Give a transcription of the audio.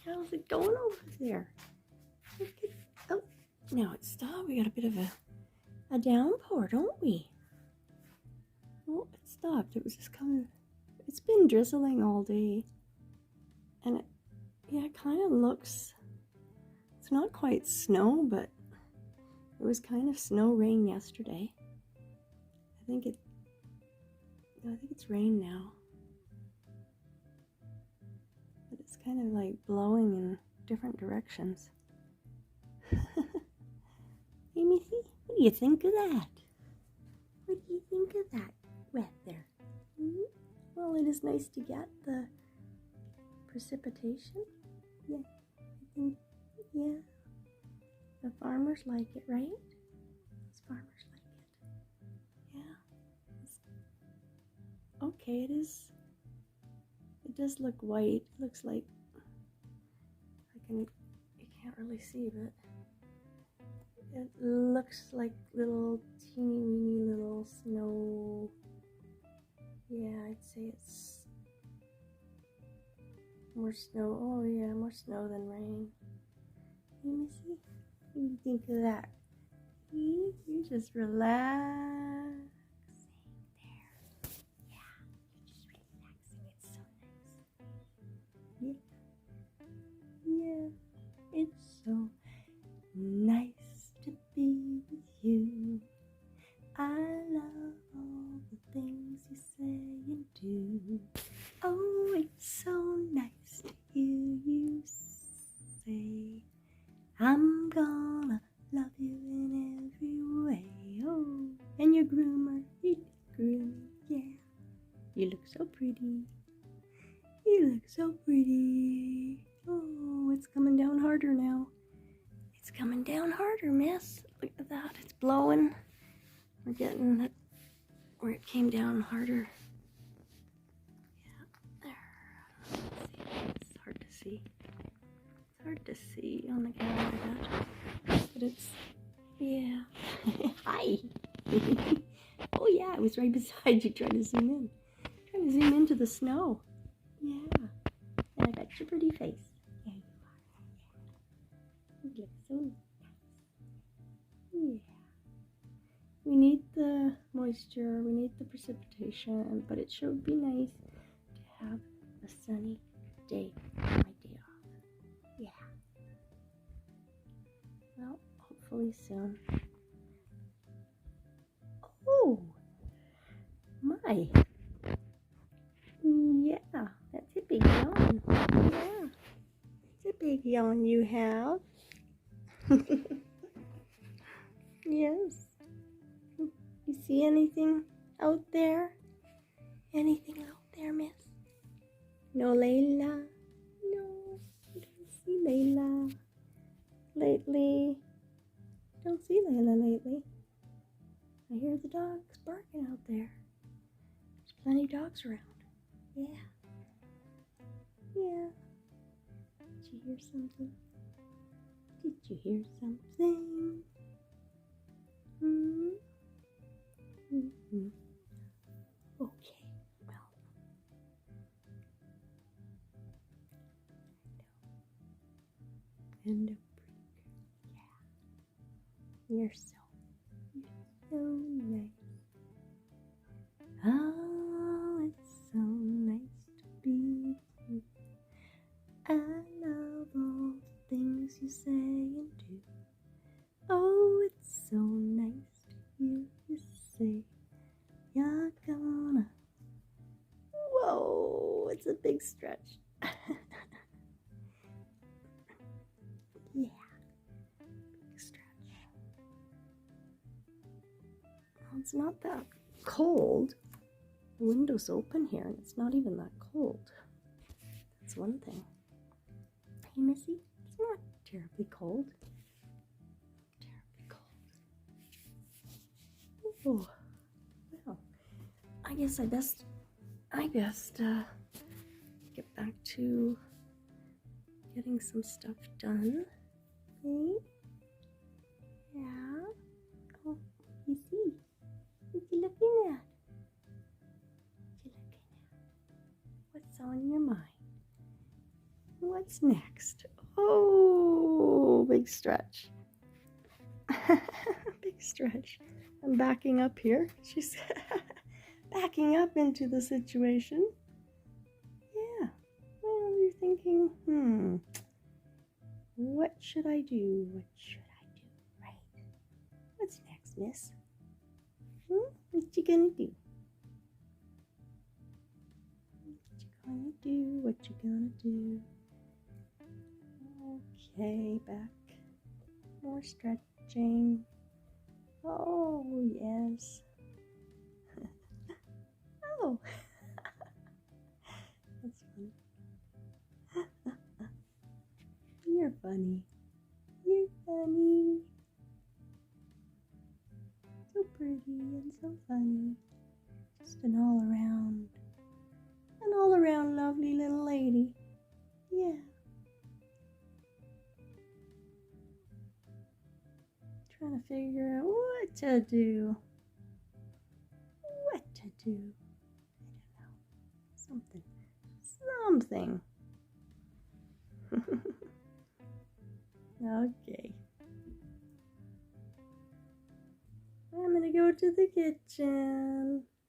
How's it going over there? Oh, now it stopped. We got a bit of a downpour, don't we? Oh, it stopped. It was just coming. It's been drizzling all day. And it kind of looks, it's not quite snow, but it was kind of snow rain yesterday. I think it's rain now. But it's kind of like blowing in different directions. Hey, Missy, what do you think of that? What do you think of that weather? Well, it is nice to get the precipitation. Yeah, I think, yeah. The farmers like it, right? Those farmers like it. Yeah. Okay, it is. It does look white. It looks like you can't really see, but it looks like little teeny weeny little snow. Yeah, I'd say it's more snow. Oh yeah, more snow than rain. Let me see. What do you think of that? You're just relaxing there. Yeah, you're just relaxing. It's so nice. Yeah, it's so nice to be with you. I love all the things you say and do. Oh, it's so nice to hear you say, I'm gonna love you in every way. Oh, and your groomer, he grooming, yeah. You look so pretty. You look so pretty. Oh, it's coming down harder now. It's coming down harder, miss. Look at that. It's blowing. We're getting it where it came down harder. Yeah, there. It's hard to see. It's hard to see on the camera, but it's, yeah. Hi. Oh yeah, I was right beside you trying to zoom in. Trying to zoom into the snow. Yeah. And I got your pretty face. There you are. You look so nice. Yeah. We need the moisture, we need the precipitation, but it should be nice to have a sunny day for my day off. Yeah. Well, hopefully soon. Oh, my. Yeah, that's a big yawn. Yeah, it's a big yawn you have. Yes. You see anything out there? Anything out there, miss? No, Layla? No, I don't see Layla lately. Don't see Layla lately. I hear the dogs barking out there. There's plenty of dogs around. Yeah. Yeah. Did you hear something? Did you hear something? Hmm? Mm-hmm. Okay, well. And a break. Yeah. You're so nice. Oh, it's so nice to be with you. I love all the things you say and do. Oh, it's so nice to hear you say you're gonna. Whoa, it's a big stretch. Yeah, big stretch. Well, it's not that cold. The window's open here and it's not even that cold. That's one thing. Hey, Missy, it's not terribly cold. Terribly cold. Oh, well, I guess I best get back to getting some stuff done. Okay? Yeah. Oh, you see? What you looking at? What you looking at? What's on your mind? What's next? Oh, big stretch. Big stretch. I'm backing up here. She's backing up into the situation. Yeah. Well, you're thinking, what should I do? What should I do? Right. What's next, miss? What you gonna do? What you gonna do? Okay, back. More stretching. Oh, yes. Oh, that's funny. You're funny. You're funny. So pretty and so funny. Just an all around lovely little lady. Yeah. Trying to figure out what to do. What to do. I don't know. Something. Okay. I'm gonna go to the kitchen.